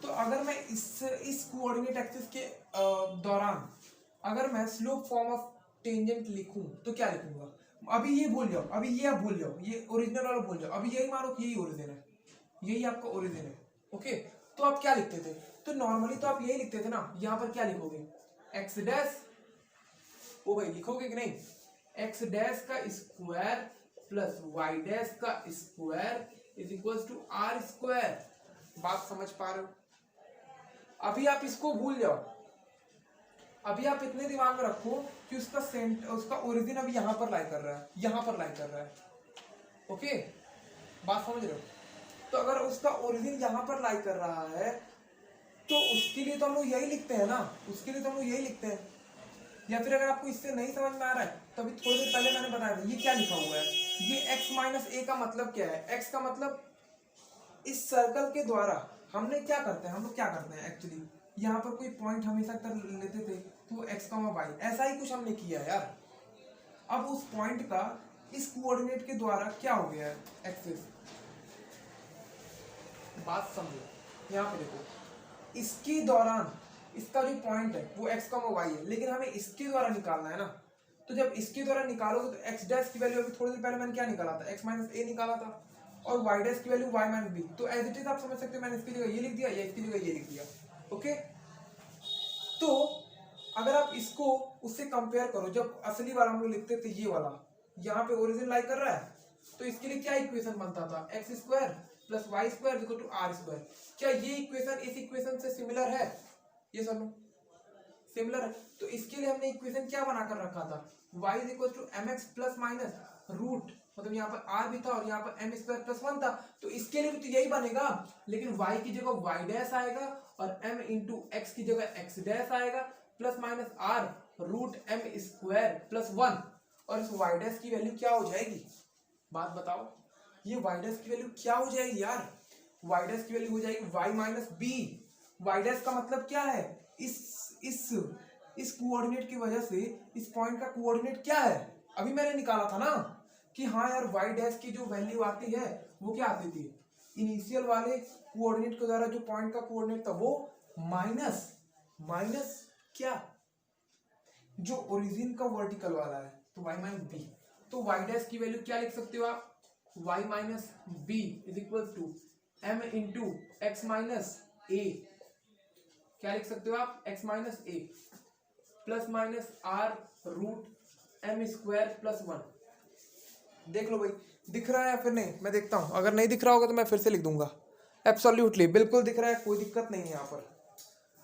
तो अगर मैं इस कोऑर्डिनेट एक्सिस के दौरान अगर मैं स्लोप फॉर्म ऑफ टेंजेंट लिखूं तो क्या लिखूंगा? अभी ये भूल जाओ, अभी ये आप भूल जाओ, ये ओरिजिनल वाला भूल जाओ, अभी यही मानो कि यही ओरिजिन है, यही आपका ओरिजिन है, ओके। तो आप क्या लिखते थे? तो नॉर्मली तो आप यही लिखते थे ना, यहाँ पर क्या लिखोगे? एक्स डैश, ओ भाई लिखोगे कि नहीं? एक्स डैश का स्क्वायर प्लस वाई डैश का square is equal to are square. बात समझ पा रहे हो? अभी आप इसको भूल जाओ, अभी आप इतने दिमाग में रखो कि उसका ओरिजिन अभी यहां पर लाई कर रहा है, यहां पर लाई कर रहा है, ओके। बात समझ रहे हो? तो अगर उसका ओरिजिन यहां पर लाई कर रहा है तो उसके लिए तो हम लोग यही लिखते हैं ना, उसके लिए तो हम लोग यही लिखते हैं। या फिर अगर आपको इससे नहीं समझ में आ रहा है तो अभी थोड़ी देर पहले मैंने बताया था ये क्या लिखा हुआ है, ये x माइनस ए का मतलब क्या है? x का मतलब इस सर्कल के द्वारा हमने क्या करते हैं, हम लोग क्या करते हैं एक्चुअली, यहाँ पर कोई पॉइंट हमेशा कर लेते थे तो x, y, ऐसा ही कुछ हमने किया है यार। अब उस पॉइंट का इस कोऑर्डिनेट के द्वारा क्या हो गया है? एक्सिस। बात समझो, यहाँ पे देखो, इसके दौरान इसका जो पॉइंट है वो x, y है, लेकिन हमें इसके द्वारा निकालना है ना। तो जब इसके द्वारा निकालोगे तो x डैश की वैल्यू अभी थोड़ी देर पहले मैंने क्या निकाला था? x माइनस ए निकाला था, और y डैश की वैल्यू y माइनस बी। तो एज इट इज आप समझ सकते हो, मैंने इसकी जगह ये लिख दिया या इसकी जगह ये लिख दिया, ओके। तो अगर आप इसको उससे कंपेयर करो, जब असली वाला हम लोग लिखते थे ये वाला, यहाँ पे ओरिजिन लाई कर रहा है, तो इसके लिए क्या इक्वेशन बनता था? X square plus Y square equal to are square. क्या ये इक्वेशन इस इक्वेशन से सिमिलर है? ये सब सिमिलर है। तो इसके लिए हमने इक्वेशन क्या बनाकर रखा था? y is equal to M x plus minus root, मतलब यहाँ पर r भी था और यहाँ पर एम स्क्वायर प्लस 1 था, तो इसके लिए भी तो यही बनेगा, लेकिन y की जगह y डैश आएगा और m इंटू एक्स की जगह x डैश आएगा plus minus r root M square plus 1, और इस y डैश की वैल्यू क्या हो जाएगी? बात बताओ, ये y डैश की वैल्यू क्या हो जाएगी यार? y डैश की वैल्यू हो जाएगी y minus b. y dash का मतलब क्या है? इस कोऑर्डिनेट की वजह से इस पॉइंट का कोऑर्डिनेट क्या है? अभी मैंने निकाला था ना कि हाँ यार y डैश की जो वैल्यू आती है वो क्या आती थी? इनिशियल वाले कोऑर्डिनेट के द्वारा जो पॉइंट का कोऑर्डिनेट था वो माइनस क्या, जो ओरिजिन का वर्टिकल वाला है, तो y माइनस बी। तो y डैश की वैल्यू क्या लिख सकते हो आप? y minus b is equal to m into x minus a. क्या लिख सकते हो आप? x minus a plus minus are root M square plus 1। देख लो भाई, दिख रहा है या फिर नहीं? मैं देखता हूं, अगर नहीं दिख रहा होगा तो मैं फिर से लिख दूंगा। एब्सोल्युटली बिल्कुल दिख रहा है, कोई दिक्कत नहीं है यहाँ पर।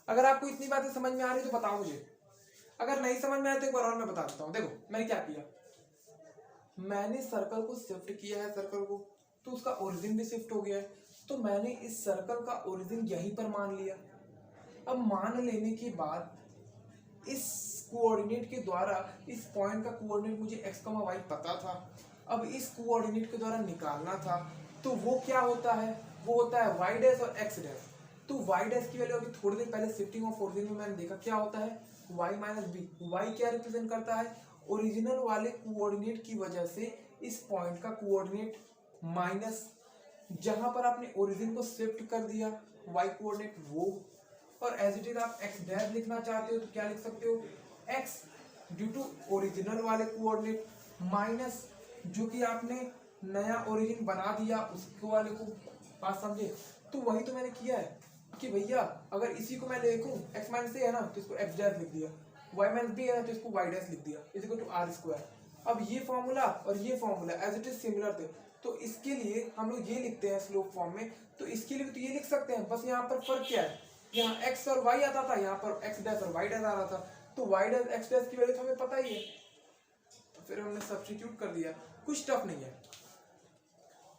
अगर आपको इतनी बातें समझ में आ रही तो बताओ मुझे, अगर नहीं समझ में आए तो एक बार और मैं बता देता हूँ। देखो मैंने क्या किया, मैंने सर्कल को शिफ्ट किया है, सर्कल को, तो उसका ओरिजिन भी शिफ्ट हो गया है, तो मैंने इस सर्कल का ओरिजिन यहीं पर मान लिया। अब मान लेने के बाद इस कोऑर्डिनेट के द्वारा इस पॉइंट का कोऑर्डिनेट मुझे x, y पता था, अब इस कोऑर्डिनेट के द्वारा निकालना था, तो वो क्या होता है? वो होता है y डैश और x डैश। तो y डैश की वैल्यू अभी थोड़ी देर पहले शिफ्टिंग ऑफ ओरिजिन में मैंने देखा क्या होता है, y माइनस बी। y क्या रिप्रेजेंट करता है? ओरिजिनल वाले कोऑर्डिनेट की वजह से इस पॉइंट का कोऑर्डिनेट माइनस, जहां पर आपने ओरिजिन को शिफ्ट कर दिया y कोऑर्डिनेट वो, और एज इट इज आप x डैश लिखना चाहते हो तो क्या लिख सकते हो? x ड्यू टू ओरिजिनल वाले कोऑर्डिनेट माइनस जो कि आपने नया ओरिजिन बना दिया उसको वाले को। बात समझे? तो वही तो मैंने किया है कि भैया अगर इसी को मैं लिखूं x माइनस ए है ना तो इसको x डैश लिख दिया, y माइनस बी है ना तो इसको y डैश लिख दिया, is equal to are square. अब ये फॉर्मूला और ये formula as it is similar थे, तो इसके लिए हम लोग ये लिखते हैं स्लोप फॉर्म में, तो इसके लिए भी तो ये लिख सकते हैं, बस यहाँ पर फर्क क्या है, यहाँ x और y आता था, यहाँ पर x डैश और y डैश आ रहा था, तो y डैश x डैश की वैल्यू तो हमें पता ही है, तो फिर हमने सब्स्टिट्यूट कर दिया। कुछ टफ नहीं है,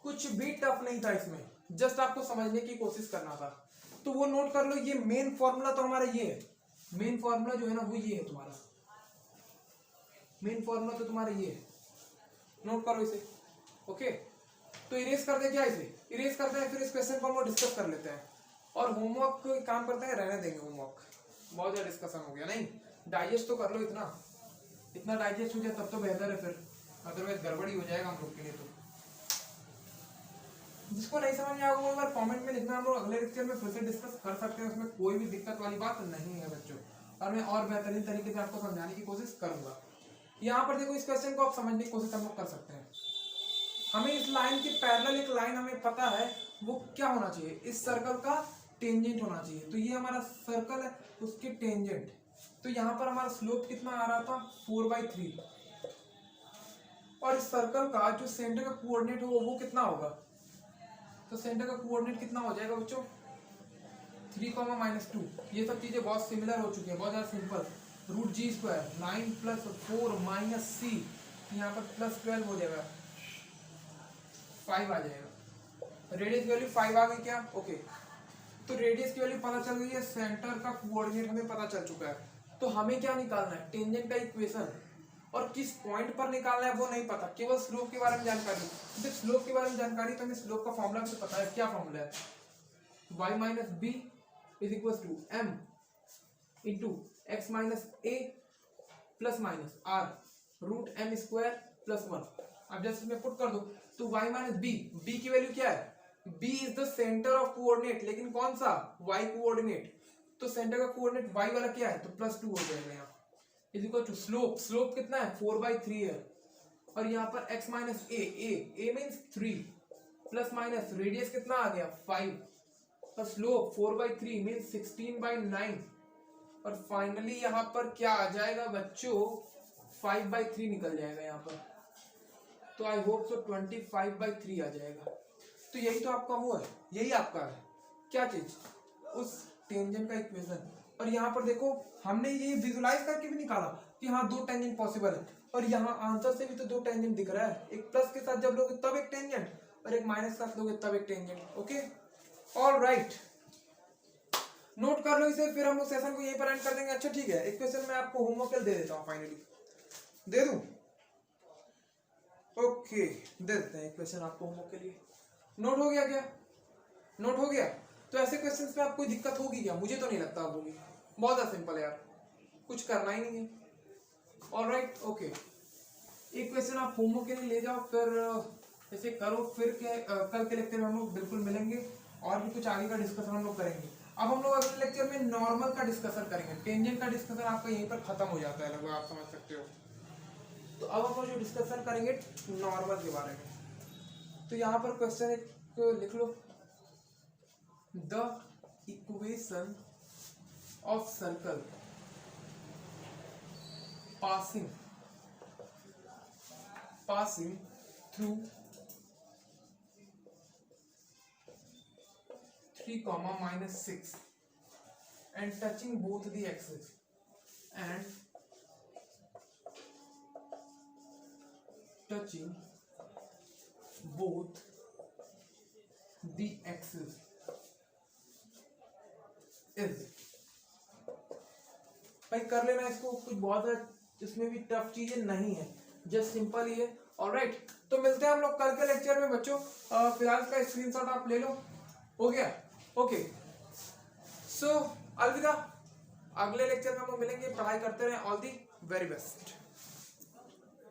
कुछ भी टफ नहीं था इसमें, जस्ट आपको समझने की कोशिश करना था। तो वो नोट कर लो, ये मेन फॉर्मूला तो हमारा ये है, मेन फॉर्मूला जो है ना वो ये है तुम्हारा, मेन फॉर्मूला तो तुम्हारा ये है, नोट करो इसे। ओके, तो इरेज कर दे क्या, इसे इरेज करते हैं, फिर इस क्वेश्चन को हम लोग डिस्कस कर लेते हैं। और होमवर्क काम करते हैं, रहने देंगे होमवर्क, बहुत ज्यादा डिस्कशन हो गया। नहीं, डाइजेस्ट तो कर लो, इतना डाइजेस्ट हो जाए तब तो बेहतर है, फिर अदरवाइज गड़बड़ी हो जाएगा हम लोग के लिए। तो जिसको नहीं समझ में आएगा वो एक बार कमेंट में लिखना, हम लोग अगले लेक्चर में फिर से डिस्कस कर सकते हैं, उसमें कोई भी दिक्कत वाली बात नहीं है बच्चों, और मैं और बेहतरीन तरीके से आपको समझाने की कोशिश करूंगा। यहाँ पर देखो, इस क्वेश्चन को आप समझने की कोशिश हम लोग कर सकते हैं। हमें इस लाइन के पैरेलल एक लाइन हमें पता है वो क्या होना चाहिए, इस सर्कल का टेंजेंट होना चाहिए। तो ये हमारा सर्कल है, उसके टेंजेंट। तो यहाँ पर हमारा स्लोप कितना आ रहा था, 4/3, और इस सर्कल का जो सेंटर का कोऑर्डिनेट होगा वो कितना होगा, तो सेंटर का कोऑर्डिनेट कितना हो जाएगा बच्चों, 3, -2। ये सब चीजें बहुत सिमिलर हो चुकी है, बहुत ज्यादा सिंपल। √g², 9 + 4 - c, यहाँ पर +12 हो जाएगा, 5 आ जाएगा। रेडियस की वैल्यू 5 आ गई क्या, ओके। तो रेडियस की वैल्यू पता चल गई है, सेंटर का कोऑर्डिनेट हमें पता चल चुका है। तो हमें क्या निकालना है, टेंजेंट का इक्वेशन, और किस पॉइंट पर निकालना है वो नहीं पता, केवल स्लोप के बारे में जानकारी। जब स्लोप के बारे में जानकारी, तो हमें स्लोप का फॉर्मूला भी तो पता है, क्या फॉर्मूला है, y - b = m × x - a ± r √m² + 1। अब जैसे इसमें पुट कर दो, तो y - b की वैल्यू क्या है, b is the centre of coordinate, लेकिन कौन सा, y कोऑर्डिनेट। तो सेंटर का कोऑर्डिनेट y वाला क्या है, तो +2 हो जाएगा यहाँ, = स्लोप कितना है, 4/3 है। और यहाँ पर x - a मीन्स 3 ± रेडियस कितना आ गया, 5, और स्लोप 4/3 मीन्स 16/9। और फाइनली यहाँ पर क्या आ जाएगा बच्चों, 5/3 निकल जाएगा यहाँ पर। तो आई होप सो 25/3 आ जाएगा। तो यही तो आपका वो है, यही आपका है क्या चीज, उस टेंजेंट का इक्वेशन। और यहाँ पर देखो, हमने ये विजुलाइज करके भी निकाला कि हाँ 2 टेंजेंट पॉसिबल है, और यहाँ आंसर से भी तो 2 टेंजेंट दिख रहा है, एक प्लस के साथ जब लोगे तब एक टेंजेंट, और एक माइनस के साथ लोगे तब एक tangent. Okay, all right, note कर लो इसे, फिर हम लोग सेशन को यहीं पर एंड कर देंगे। अच्छा ठीक है, एक क्वेश्चन मैं आपको होमवर्क दे देता हूँ, फाइनली दे दूं, ओके दे देते हैं क्वेश्चन आपको होमवर्क के लिए। नोट हो गया क्या, नोट हो गया। तो ऐसे क्वेश्चंस में आपको कोई दिक्कत होगी क्या, मुझे तो नहीं लगता होगी, बहुत सिंपल है यार, कुछ करना ही नहीं है। ऑलराइट, ओके, एक क्वेश्चन आप होमवर्क के लिए ले जाओ, फिर ऐसे करो, फिर कल के लेक्चर में हम लोग बिल्कुल मिलेंगे, और भी कुछ आगे का डिस्कशन हम लोग करेंगे। अब हम लोग अगले लेक्चर में नॉर्मल का डिस्कशन करेंगे, टेंजेंट का डिस्कशन आपका यहीं पर खत्म हो जाता है लगभग, आप समझ सकते हो। तो अब हम लोग जो डिस्कशन करेंगे नॉर्मल के बारे में। तो यहाँ पर क्वेश्चन एक लिख लो, the equation of circle passing through 3, -6 and touching both the axes is, भाई कर लेना इसको, कुछ बहुत इसमें भी टफ चीजें नहीं है, जस्ट सिंपल ही है। ऑलराइट, तो मिलते हैं हम लोग कल के लेक्चर में बच्चों। फिलहाल इसका स्क्रीनशॉट आप ले लो, हो गया, ओके। सो अलविदा, अगले लेक्चर में हम लोग मिलेंगे, पढ़ाई करते रहें, ऑल दी वेरी बेस्ट।